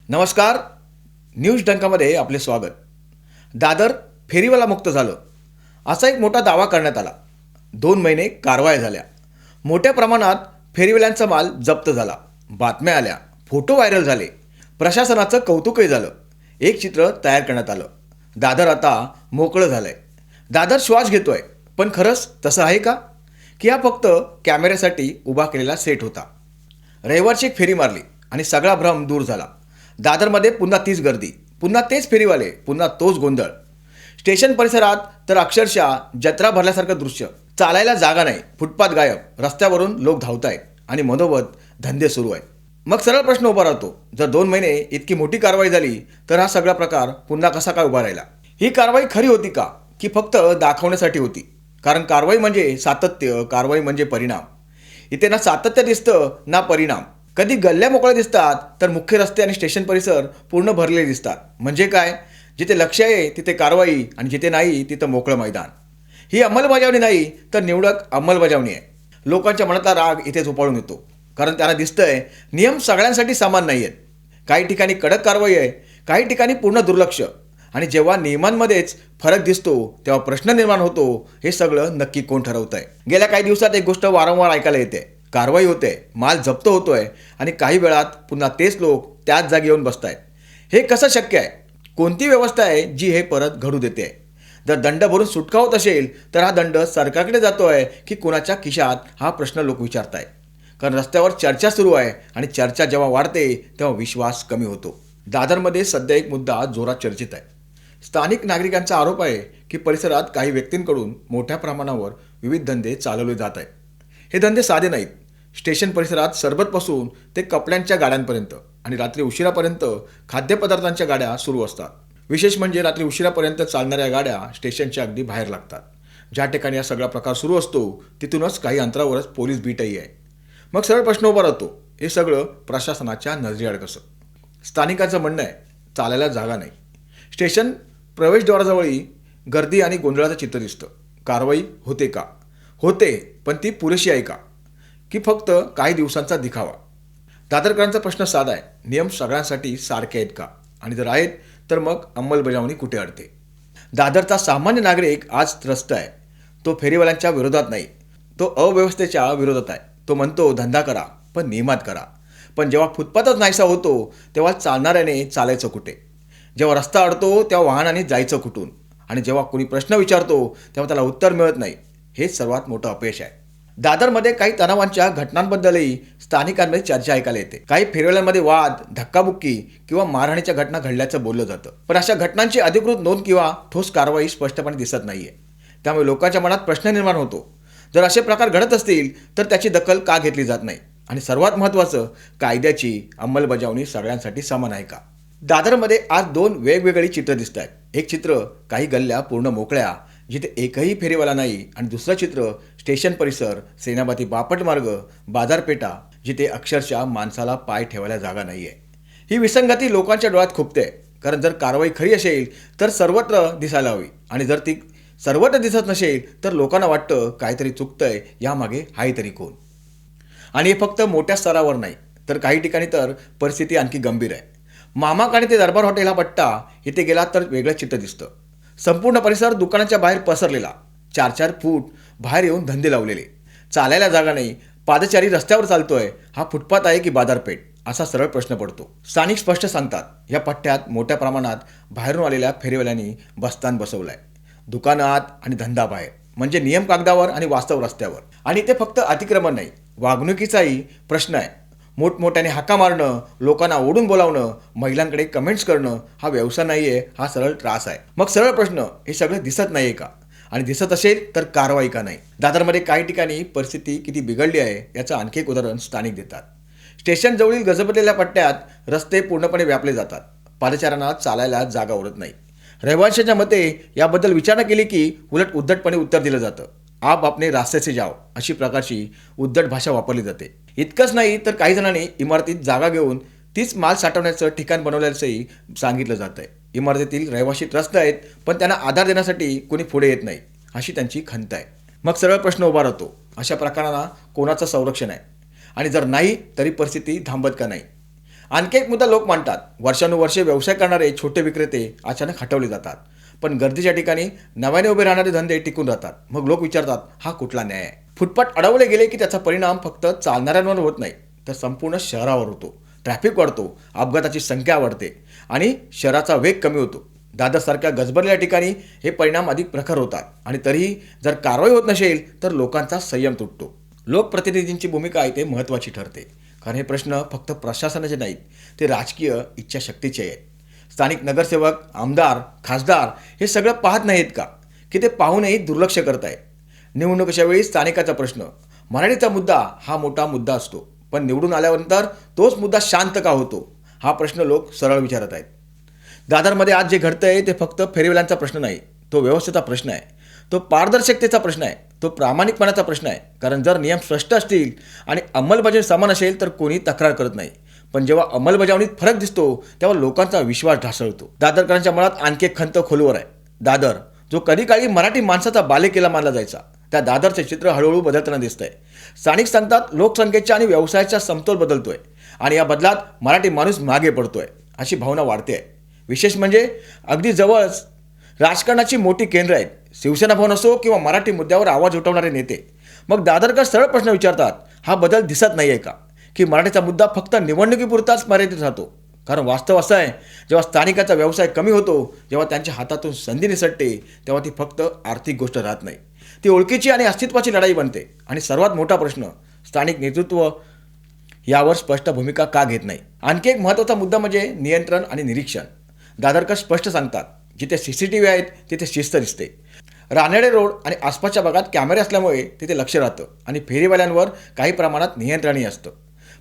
नमस्कार. न्यूज डंकामध्ये आपले स्वागत. दादर फेरीवाला मुक्त झालं असा एक मोठा दावा करण्यात आला. 2 महिने कारवाया झाल्या. मोठ्या प्रमाणात फेरीवाल्यांचा माल जप्त झाला. बातम्या आल्या, फोटो व्हायरल झाले, प्रशासनाचं कौतुकही झालं. एक चित्र तयार करण्यात आलं. दादर आता मोकळं झालंय. दादर श्वास घेतोय. पण खरंच तसं आहे का, की हा फक्त कॅमेऱ्यासाठी उभा केलेला सेट होता? रविवारची एक फेरी मारली आणि सगळा भ्रम दूर झाला. दादरमध्ये पुन्हा तीच गर्दी, पुन्हा तेच फेरीवाले, पुन्हा तोच गोंधळ. स्टेशन परिसरात तर अक्षरशः जत्रा भरल्यासारखं दृश्य. चालायला जागा नाही, फुटपाथ गायब, रस्त्यावरून लोक धावतायत आणि मधोमध धंदे सुरू आहेत. मग सरळ प्रश्न उभा राहतो, जर 2 महिने इतकी मोठी कारवाई झाली तर हा सगळा प्रकार पुन्हा कसा काय उभा राहिला? ही कारवाई खरी होती का, की फक्त दाखवण्यासाठी होती? कारण कारवाई म्हणजे सातत्य, कारवाई म्हणजे परिणाम. इथे ना सातत्य दिसतं ना परिणाम. कधी गल्ल्या मोकळ्या दिसतात तर मुख्य रस्ते आणि स्टेशन परिसर पूर्ण भरलेले दिसतात. म्हणजे काय? जिथे लक्ष आहे तिथे कारवाई आणि जिथे नाही तिथं मोकळं मैदान. ही अंमलबजावणी नाही तर निवडक अंमलबजावणी आहे. लोकांच्या मनातला राग इथेच उफाळून येतो. कारण त्यांना दिसतंय नियम सगळ्यांसाठी समान नाही आहेत. काही ठिकाणी कडक कारवाई आहे, काही ठिकाणी पूर्ण दुर्लक्ष. आणि जेव्हा नियमांमध्येच फरक दिसतो तेव्हा प्रश्न निर्माण होतो, हे सगळं नक्की कोण ठरवत आहे? गेल्या काही दिवसात एक गोष्ट वारंवार ऐकायला येते. कारवाई होते, माल जप्त होतोय आणि काही वेळात पुन्हा तेच लोक त्याच जागी येऊन बसतायत. हे कसं शक्य आहे? कोणती व्यवस्था आहे जी हे परत घडू देते? जर दंड भरून सुटका होत असेल तर हा दंड सरकारकडे जातोय की कोणाच्या खिशात, हा प्रश्न लोक विचारतायत. कारण रस्त्यावर चर्चा सुरू आहे आणि चर्चा जेव्हा वाढते तेव्हा विश्वास कमी होतो. दादरमध्ये सध्या एक मुद्दा जोरात चर्चेत आहे. स्थानिक नागरिकांचा आरोप आहे की परिसरात काही व्यक्तींकडून मोठ्या प्रमाणावर विविध धंदे चालवले जात आहेत. हे धंदे साधे नाहीत. स्टेशन परिसरात सरबतपासून ते कपड्यांच्या गाड्यांपर्यंत आणि रात्री उशिरापर्यंत खाद्यपदार्थांच्या गाड्या सुरू असतात. विशेष म्हणजे रात्री उशिरापर्यंत चालणाऱ्या गाड्या स्टेशनच्या अगदी बाहेर लागतात. ज्या ठिकाणी हा सगळा प्रकार सुरू असतो तिथूनच काही अंतरावरच पोलीस बीटही आहे. मग सरळ प्रश्न उभा राहतो, हे सगळं प्रशासनाच्या नजरेआड कसं? स्थानिकांचं म्हणणं आहे, चालायला जागा नाही. स्टेशन प्रवेशद्वाराजवळी गर्दी आणि गोंधळाचं चित्र दिसतं. कारवाई होते का? होते, पण ती पुरेशी आहे का, की फक्त काही दिवसांचा दिखावा? दादरकरांचा प्रश्न साधा आहे, नियम सगळ्यांसाठी सारखे आहेत का? आणि जर आहेत तर मग अंमलबजावणी कुठे अडते? दादरचा सामान्य नागरिक आज त्रस्त आहे. तो फेरीवाल्यांच्या विरोधात नाही, तो अव्यवस्थेच्या विरोधात आहे. तो म्हणतो धंदा करा, पण नियमात करा. पण जेव्हा फुटपाथच नाहीसा होतो तेव्हा चालणाऱ्याने चालायचं कुठे? जेव्हा रस्ता अडतो तेव्हा वाहनाने जायचं कुठून? आणि जेव्हा कोणी प्रश्न विचारतो तेव्हा त्याला उत्तर मिळत नाही. हेच सर्वात मोठं अपयश आहे. दादरमध्ये काही तणावांच्या घटनांबद्दलही स्थानिकांमध्ये चर्चा ऐकायला येते. काही फेरीवाल्यांमध्ये वाद, धक्काबुक्की किंवा मारहाणीच्या घटना घडल्याचं बोललं जातं. पण अशा घटनांची अधिकृत नोंद किंवा ठोस कारवाई स्पष्टपणे दिसत नाहीये. त्यामुळे लोकांच्या मनात प्रश्न निर्माण होतो, जर असे प्रकार घडत असतील तर त्याची दखल का घेतली जात नाही? आणि सर्वात महत्त्वाचं, कायद्याची अंमलबजावणी सगळ्यांसाठी समान आहे का? दादरमध्ये आज 2 वेगवेगळी चित्र दिसत आहेत. एक चित्र काही गल्ल्या पूर्ण मोकळ्या जिथे एकही फेरीवाला नाही, आणि दुसरं चित्र स्टेशन परिसर, सेनापती बापट मार्ग, बाजारपेठा जिथे अक्षरशः माणसाला पाय ठेवायला जागा नाही आहे. ही विसंगती लोकांच्या डोळ्यात खुपते. कारण जर कारवाई खरी असेल तर सर्वत्र दिसायला हवी, आणि जर ती सर्वत्र दिसत नसेल तर लोकांना वाटतं काहीतरी चुकतंय, यामागे हाय तरी कोण? आणि हे फक्त मोठ्या स्तरावर नाही, तर काही ठिकाणी तर परिस्थिती आणखी गंभीर आहे. मामाकडे ते दरबार हॉटेल हा पट्टा, इथे गेला तर वेगळं चित्र दिसतं. संपूर्ण परिसर दुकानाच्या बाहेर पसरलेला, 4-4 फूट बाहेर येऊन धंदे लावलेले, चालायला जागा नाही, पादचारी रस्त्यावर चालतोय. हा फुटपाथ आहे की बाजारपेठ, असा सरळ प्रश्न पडतो. स्थानिक स्पष्ट सांगतात, या पट्ट्यात मोठ्या प्रमाणात बाहेरून आलेल्या फेरीवाल्यांनी बस्तान बसवलंय. दुकानं आत आणि धंदा बाहेर, म्हणजे नियम कागदावर आणि वास्तव रस्त्यावर. आणि ते फक्त अतिक्रमण नाही, वागणुकीचाही प्रश्न आहे. मोठमोठ्याने हाका मारणं, लोकांना ओढून बोलावणं, महिलांकडे कमेंट्स करणं, हा व्यवसाय नाही आहे, हा सरळ त्रास आहे. मग सरळ प्रश्न, हे सगळं दिसत नाही आहे का? आणि दिसत असेल तर कारवाई का नाही? दादरमध्ये काही ठिकाणी परिस्थिती किती बिघडली आहे याचं आणखी एक उदाहरण स्थानिक देतात. स्टेशन जवळील गजबजलेल्या पट्ट्यात रस्ते पूर्णपणे व्यापले जातात. पादचाऱ्यांना चालायला जागा उरत नाही. रहिवाशांच्या मते याबद्दल विचारणा केली की उलट उद्धटपणे उत्तर दिलं जातं. आप आपने रास्ते से जाओ, अशी प्रकारची उद्धट भाषा वापरली जाते. इतकंच नाही तर काही जणांनी इमारतीत जागा घेऊन तीच माल साठवण्याचं ठिकाण बनवल्याचंही सांगितलं जात आहे. इमारतीतील रहिवाशी त्रस्त आहेत, पण त्यांना आधार देण्यासाठी कोणी पुढे येत नाही, अशी त्यांची खंत आहे. मग सरळ प्रश्न उभा राहतो, अशा प्रकारांना कोणाचं संरक्षण आहे? आणि जर नाही तरी परिस्थिती थांबत का नाही? आणखी एक मुद्दा लोक मांडतात, वर्षानुवर्षे व्यवसाय करणारे छोटे विक्रेते अचानक हटवले जातात, पण गर्दीच्या ठिकाणी नव्याने उभे राहणारे धंदे टिकून राहतात. मग लोक विचारतात, हा कुठला न्याय आहे? फुटपाथ अडवले गेले की त्याचा परिणाम फक्त चालणाऱ्यांवर होत नाही, तर संपूर्ण शहरावर होतो. ट्रॅफिक वाढतो, अपघाताची संख्या वाढते आणि शहराचा वेग कमी होतो. दादरसारख्या गजबजलेल्या ठिकाणी हे परिणाम अधिक प्रखर होतात आणि तरीही जर कारवाई होत नसेल तर लोकांचा संयम तुटतो. लोकप्रतिनिधींची भूमिका इथे महत्त्वाची ठरते, कारण हे प्रश्न फक्त प्रशासनाचे नाहीत, ते राजकीय इच्छाशक्तीचे आहेत. स्थानिक नगरसेवक, आमदार, खासदार हे सगळं पाहत नाहीत का, की ते पाहूनही दुर्लक्ष करत आहेत? निवडणुकीच्या वेळी स्थानिकाचा प्रश्न, मराठीचा मुद्दा हा मोठा मुद्दा असतो, पण निवडून आल्यानंतर तोच मुद्दा शांत का होतो? हा प्रश्न लोक सरळ विचारत आहेत. दादरमध्ये आज जे घडतंय ते फक्त फेरीवाल्यांचा प्रश्न नाही, तो व्यवस्थेचा प्रश्न आहे, तो पारदर्शकतेचा प्रश्न आहे, तो प्रामाणिकपणाचा प्रश्न आहे. कारण जर नियम स्पष्ट असतील आणि अंमलबजावणी समान असेल तर कोणी तक्रार करत नाही, पण जेव्हा अंमलबजावणीत फरक दिसतो तेव्हा लोकांचा विश्वास ढासळतो. दादरकरांच्या मनात आणखी एक खंत खोलवर आहे. दादर, जो कधी काळी मराठी माणसाचा बालेकिल्ला मानला जायचा, त्या दादरचे चित्र हळूहळू बदलताना दिसतंय. स्थानिक सांगतात, लोकसंख्येच्या आणि व्यवसायाचा समतोल बदलतोय आणि या बदलात मराठी माणूस मागे पडतोय अशी भावना वाढते आहे. विशेष म्हणजे अगदी जवळच राजकारणाची मोठी केंद्र आहेत. शिवसेना भवन असो किंवा मराठी मुद्द्यावर आवाज उठवणारे नेते. मग दादरकर सरळ प्रश्न विचारतात, हा बदल दिसत नाही आहे का, की मराठीचा मुद्दा फक्त निवडणुकीपुरताच मर्यादित राहतो? कारण वास्तव असं आहे, जेव्हा स्थानिकाचा व्यवसाय कमी होतो, जेव्हा त्यांच्या हातातून संधी निसटते, तेव्हा ती फक्त आर्थिक गोष्ट राहत नाही, ती ओळखीची आणि अस्तित्वाची लढाई बनते. आणि सर्वात मोठा प्रश्न, स्थानिक नेतृत्व यावर स्पष्ट भूमिका का घेत नाही? आणखी एक महत्त्वाचा मुद्दा म्हणजे नियंत्रण आणि निरीक्षण. दादरकर स्पष्ट सांगतात, जिथे CCTV आहेत तिथे शिस्त दिसते. रानडे रोड आणि आसपासच्या भागात कॅमेरे असल्यामुळे तिथे लक्ष राहतं आणि फेरीवाल्यांवर काही प्रमाणात नियंत्रणही असतं.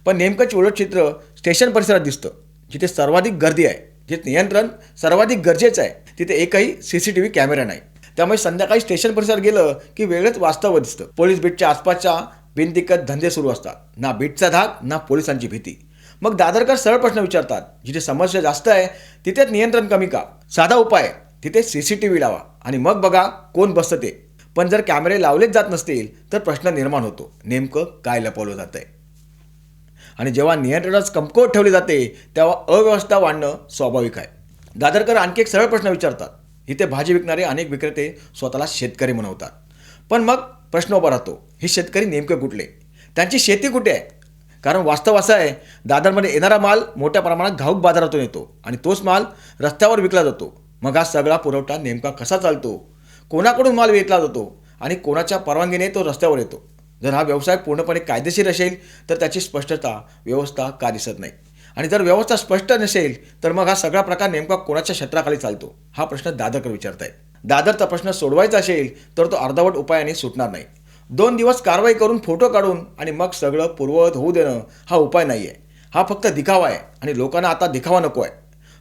पण नेमकंच उलट चित्र स्टेशन परिसरात दिसतं, जिथे सर्वाधिक गर्दी आहे, जिथे नियंत्रण सर्वाधिक गरजेचं आहे, तिथे एकही CCTV कॅमेरा नाही. त्यामुळे संध्याकाळी स्टेशन परिसरात गेलं की वेगळंच वास्तव दिसतं. पोलीस बीटच्या आसपासच्या बिनदिक्कत धंदे सुरू असतात, ना बीटचा धाक ना पोलिसांची भीती. मग दादरकर सरळ प्रश्न विचारतात, जिथे समस्या जास्त आहे तिथेच नियंत्रण कमी का? साधा उपाय, तिथे CCTV लावा आणि मग बघा कोण बसतं ते. पण जर कॅमेरे लावलेच जात नसतील तर प्रश्न निर्माण होतो, नेमकं काय लपवलं जातंय? आणि जेव्हा नियंत्रणास कमकुवत ठेवले जाते तेव्हा अव्यवस्था वाढणं स्वाभाविक आहे. दादरकर आणखी एक सरळ प्रश्न विचारतात, इथे भाजी विकणारे अनेक विक्रेते स्वतःला शेतकरी म्हणवतात, पण मग प्रश्न उभा राहतो, हे शेतकरी नेमके कुठले? त्यांची शेती कुठे आहे? कारण वास्तव असं आहे, दादरमध्ये येणारा माल मोठ्या प्रमाणात घाऊक बाजारातून येतो आणि तोच माल रस्त्यावर विकला जातो. मग हा सगळा पुरवठा नेमका कसा चालतो? कोणाकडून माल विकला जातो आणि कोणाच्या परवानगीने तो रस्त्यावर येतो? जर हा व्यवसाय पूर्णपणे कायदेशीर असेल तर त्याची स्पष्टता, व्यवस्था का दिसत नाही? आणि जर व्यवस्था स्पष्ट नसेल तर मग हा सगळा प्रकार नेमका कोणाच्या छत्राखाली चालतो? हा प्रश्न दादरकर विचारतायत. दादरचा प्रश्न सोडवायचा असेल तर तो अर्धवट उपायाने सुटणार नाही. 2 दिवस कारवाई करून फोटो काढून आणि मग सगळं पूर्ववत होऊ देणं हा उपाय नाही आहे. हा फक्त दिखावा आहे आणि लोकांना आता दिखावा नको आहे.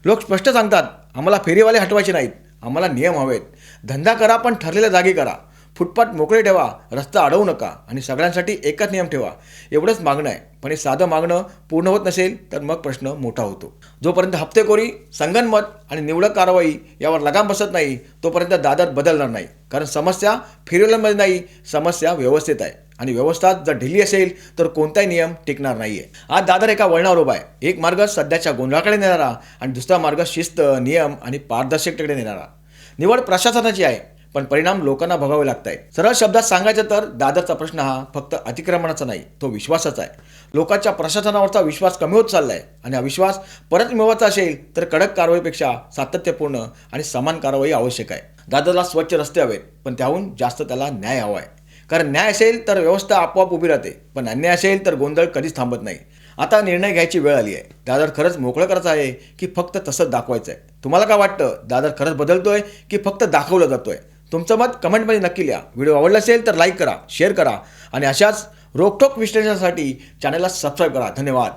लोक स्पष्ट सांगतात, आम्हाला फेरीवाले हटवायचे नाहीत, आम्हाला नियम हवेत. धंदा करा पण ठरलेल्या जागी करा, फुटपाथ मोकळे ठेवा, रस्ता अडवू नका आणि सगळ्यांसाठी एकच नियम ठेवा. एवढंच मागणं आहे. पण हे साधं मागणं पूर्ण होत नसेल तर मग प्रश्न मोठा होतो. जोपर्यंत हप्तेखोरी, संगनमत आणि निवडक कारवाई यावर लगाम बसत नाही तोपर्यंत दादर बदलणार नाही. कारण समस्या फेरीवाल्यांमध्ये नाही, समस्या व्यवस्थेत आहे आणि व्यवस्था जर ढिली असेल तर कोणताही नियम टिकणार नाही आहे. आज दादर एका वळणावर उभा आहे. एक मार्ग सध्याच्या गोंधळाकडे नेणारा आणि दुसरा मार्ग शिस्त, नियम आणि पारदर्शकतेकडे नेणारा. निवड प्रशासनाची आहे, पण परिणाम लोकांना भोगावे लागत आहेत. सरळ शब्दात सांगायचं तर दादरचा प्रश्न हा फक्त अतिक्रमणाचा नाही, तो विश्वासाचा आहे. लोकांच्या प्रशासनावरचा विश्वास कमी होत चाललाय आणि हा विश्वास परत मिळवायचा असेल तर कडक कारवाईपेक्षा सातत्यपूर्ण आणि समान कारवाई आवश्यक आहे. दादरला स्वच्छ रस्ते हवेत, पण त्याहून जास्त त्याला न्याय हवा आहे. कारण न्याय असेल तर व्यवस्था आपोआप उभी राहते, पण अन्याय असेल तर गोंधळ कधीच थांबत नाही. आता निर्णय घ्यायची वेळ आली आहे. दादर खरंच मोकळं करायचं आहे की फक्त तसंच दाखवायचं आहे? तुम्हाला काय वाटतं? दादर खरंच बदलतोय की फक्त दाखवलं जातोय? तुमचं मत कमेंटमध्ये नक्की लिहा. व्हिडिओ आवडला असेल तर लाईक करा, शेअर करा आणि अशाच रोखोक विश्लेषणासाठी चॅनलला सबस्क्राईब करा. धन्यवाद.